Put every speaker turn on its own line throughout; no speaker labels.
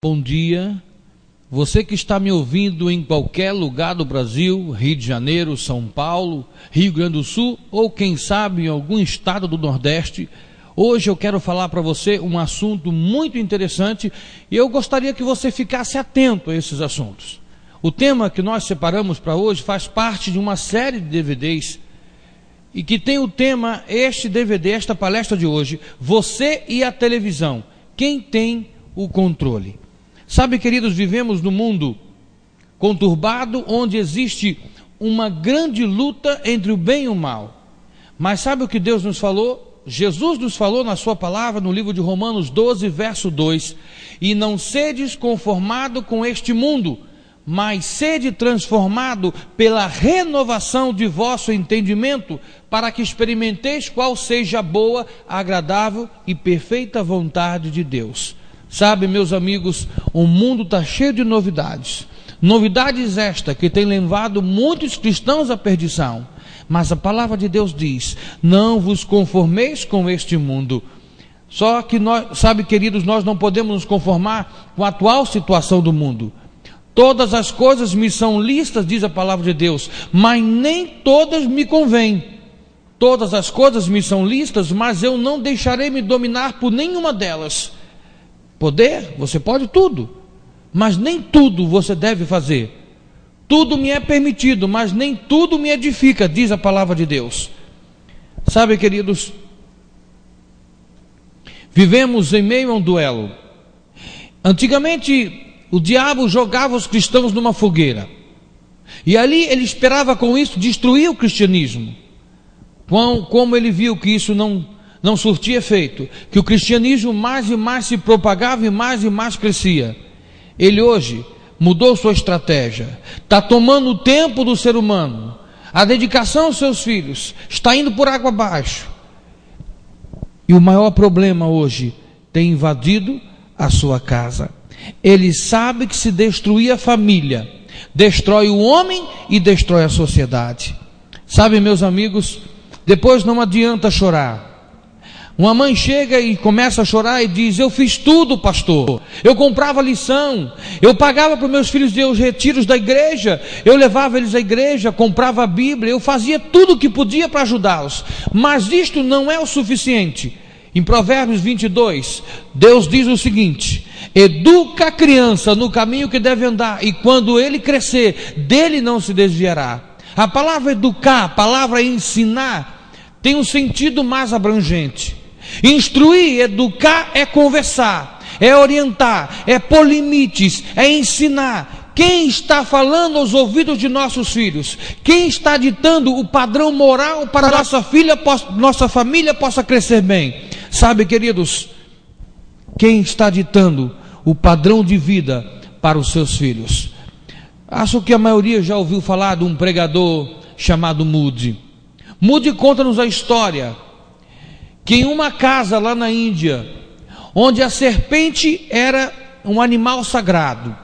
Bom dia, você que está me ouvindo em qualquer lugar do Brasil, Rio de Janeiro, São Paulo, Rio Grande do Sul ou quem sabe em algum estado do Nordeste. Hoje eu quero falar para você um assunto muito interessante e eu gostaria que você ficasse atento a esses assuntos. O tema que nós separamos para hoje faz parte de uma série de DVDs e que tem o tema, este DVD, esta palestra de hoje, Você e a Televisão, quem tem o controle? Sabe, queridos, vivemos num mundo conturbado, onde existe uma grande luta entre o bem e o mal. Mas sabe o que Deus nos falou? Jesus nos falou na sua palavra, no livro de Romanos 12, verso 2. E não sedes conformado com este mundo, mas sede transformado pela renovação de vosso entendimento, para que experimenteis qual seja a boa, agradável e perfeita vontade de Deus. Sabe, meus amigos, o mundo está cheio de novidades. Novidades esta que tem levado muitos cristãos à perdição. Mas a palavra de Deus diz: não vos conformeis com este mundo. Só que nós, sabe, queridos, nós não podemos nos conformar com a atual situação do mundo. Todas as coisas me são lícitas, diz a palavra de Deus, mas nem todas me convêm. Todas as coisas me são lícitas, mas eu não deixarei me dominar por nenhuma delas. Poder, você pode tudo, mas nem tudo você deve fazer. Tudo me é permitido, mas nem tudo me edifica, diz a palavra de Deus. Sabe, queridos, vivemos em meio a um duelo. Antigamente, o diabo jogava os cristãos numa fogueira, e ali ele esperava com isso destruir o cristianismo. Como ele viu que isso não surtia efeito, que o cristianismo mais e mais se propagava e mais crescia, ele hoje mudou sua estratégia, está tomando o tempo do ser humano, a dedicação aos seus filhos, está indo por água abaixo, e o maior problema hoje tem invadido a sua casa. Ele sabe que se destruir a família, destrói o homem e destrói a sociedade. Sabe, meus amigos, depois não adianta chorar. Uma mãe chega e começa a chorar e diz: eu fiz tudo, pastor, eu comprava lição, eu pagava para os meus filhos os retiros da igreja, eu levava eles à igreja, comprava a Bíblia, eu fazia tudo o que podia para ajudá-los, mas isto não é o suficiente. Em Provérbios 22, Deus diz o seguinte: educa a criança no caminho que deve andar, e quando ele crescer, dele não se desviará. A palavra educar, a palavra ensinar, tem um sentido mais abrangente. Instruir, educar é conversar, é orientar, é pôr limites, é ensinar. Quem está falando aos ouvidos de nossos filhos? Quem está ditando o padrão moral para nossa família possa crescer bem? Sabe, queridos, quem está ditando o padrão de vida para os seus filhos? Acho que a maioria já ouviu falar de um pregador chamado Moody. Moody conta-nos a história que em uma casa lá na Índia, onde a serpente era um animal sagrado,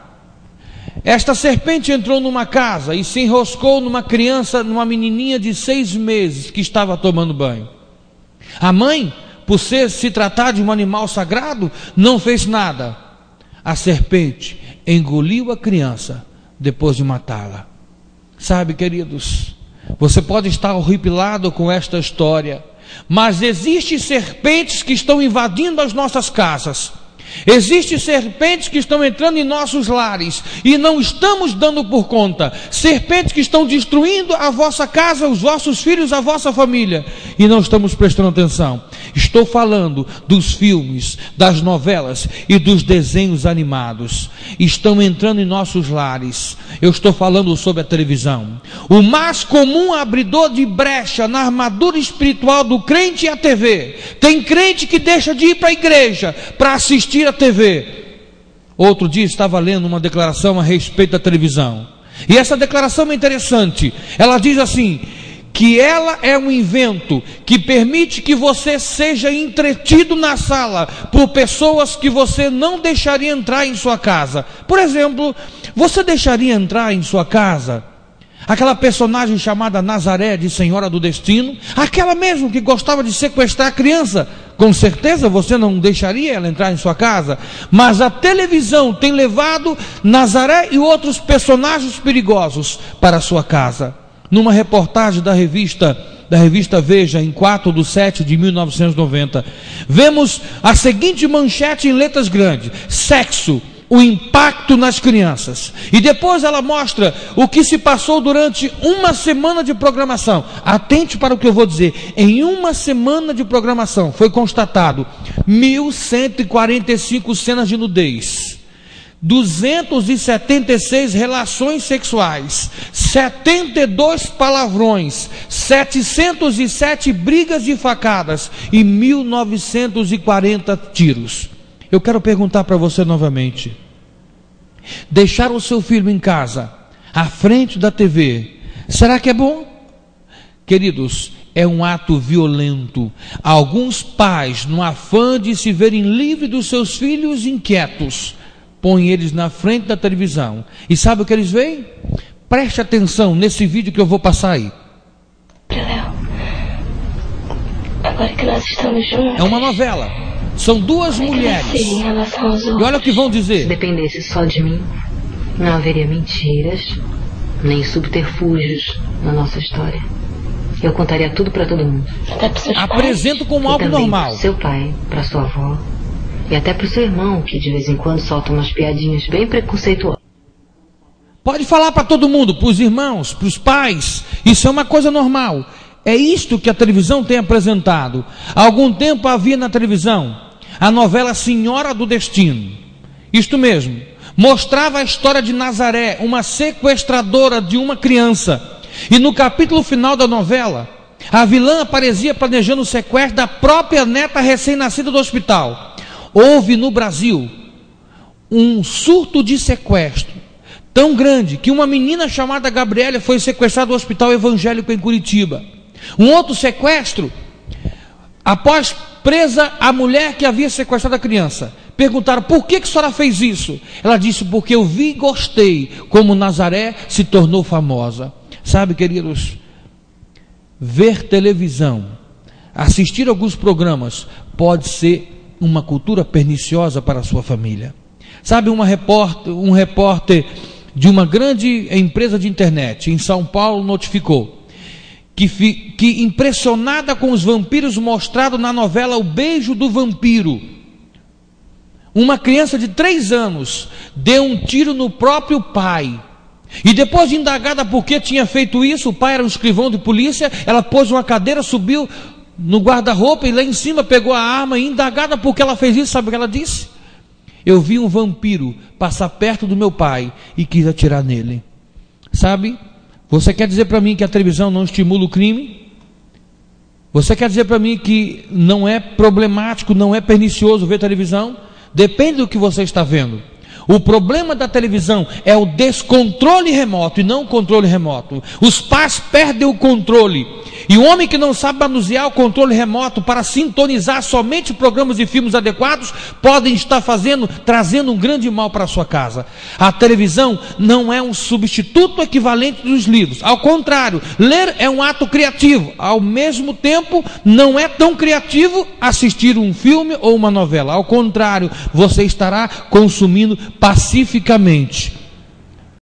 esta serpente entrou numa casa e se enroscou numa criança, numa menininha de 6 meses que estava tomando banho. A mãe, por se tratar de um animal sagrado, não fez nada. A serpente engoliu a criança depois de matá-la. Sabe, queridos, você pode estar horripilado com esta história, mas existem serpentes que estão invadindo as nossas casas. Existem serpentes que estão entrando em nossos lares e não estamos dando por conta. Serpentes que estão destruindo a vossa casa, os vossos filhos, a vossa família, e não estamos prestando atenção. Estou falando dos filmes, das novelas e dos desenhos animados. Estão entrando em nossos lares. Eu estou falando sobre a televisão. O mais comum abridor de brecha na armadura espiritual do crente é a TV. Tem crente que deixa de ir para a igreja para assistir a TV. Outro dia estava lendo uma declaração a respeito da televisão, e essa declaração é interessante. Ela diz assim, que ela é um invento que permite que você seja entretido na sala por pessoas que você não deixaria entrar em sua casa. Por exemplo, você deixaria entrar em sua casa Aquela personagem chamada Nazaré, de Senhora do Destino, aquela mesmo que gostava de sequestrar a criança, com certeza você não deixaria ela entrar em sua casa, mas a televisão tem levado Nazaré e outros personagens perigosos para a sua casa. Numa reportagem da revista Veja, em 4/7/1990, vemos a seguinte manchete em letras grandes: sexo, o impacto nas crianças. E depois ela mostra o que se passou durante uma semana de programação. Atente para o que eu vou dizer. Em uma semana de programação foi constatado 1.145 cenas de nudez, 276 relações sexuais, 72 palavrões, 707 brigas e facadas e 1.940 tiros. Eu quero perguntar para você novamente: deixar o seu filho em casa, à frente da TV, será que é bom? Queridos, é um ato violento. Alguns pais, no afã de se verem livres dos seus filhos inquietos, põem eles na frente da televisão. E sabe o que eles veem? Preste atenção nesse vídeo que eu vou passar aí.
Agora que nós estamos juntos,
é uma novela. São duas mulheres.
em relação aos
E
outros.
olha o que vão
Se
dizer.
dependesse só de mim, não haveria mentiras, nem subterfúgios na nossa história. Eu contaria tudo para todo mundo.
Até para seus pais.
Apresento como
E
algo
também
normal.
pro seu pai, para sua avó, e até pro seu irmão, que de vez em quando solta umas piadinhas bem preconceituosas.
Pode falar para todo mundo, para os irmãos, para os pais. Isso é uma coisa normal. É isto que a televisão tem apresentado. Há algum tempo havia na televisão a novela Senhora do Destino. Isto mesmo. Mostrava a história de Nazaré, uma sequestradora de uma criança. E no capítulo final da novela, a vilã aparecia planejando o sequestro da própria neta recém-nascida do hospital. Houve no Brasil um surto de sequestro tão grande que uma menina chamada Gabriela foi sequestrada do hospital evangélico em Curitiba. Um outro sequestro, após presa a mulher que havia sequestrado a criança. Perguntaram: por que a senhora fez isso? Ela disse: porque eu vi e gostei como Nazaré se tornou famosa. Sabe, queridos, ver televisão, assistir alguns programas pode ser uma cultura perniciosa para a sua família. Sabe, um repórter de uma grande empresa de internet em São Paulo notificou que impressionada com os vampiros mostrados na novela O Beijo do Vampiro, uma criança de 3 anos deu um tiro no próprio pai. E depois de indagada por que tinha feito isso, o pai era um escrivão de polícia, ela pôs uma cadeira, subiu no guarda-roupa e lá em cima pegou a arma, e indagada por que ela fez isso, sabe o que ela disse? Eu vi um vampiro passar perto do meu pai e quis atirar nele. Sabe? Você quer dizer para mim que a televisão não estimula o crime? Você quer dizer para mim que não é problemático, não é pernicioso ver televisão? Depende do que você está vendo. O problema da televisão é o descontrole remoto e não o controle remoto. Os pais perdem o controle. E o homem que não sabe manusear o controle remoto para sintonizar somente programas e filmes adequados, podem estar trazendo um grande mal para a sua casa. A televisão não é um substituto equivalente dos livros. Ao contrário, ler é um ato criativo. Ao mesmo tempo, não é tão criativo assistir um filme ou uma novela. Ao contrário, você estará consumindo pacificamente.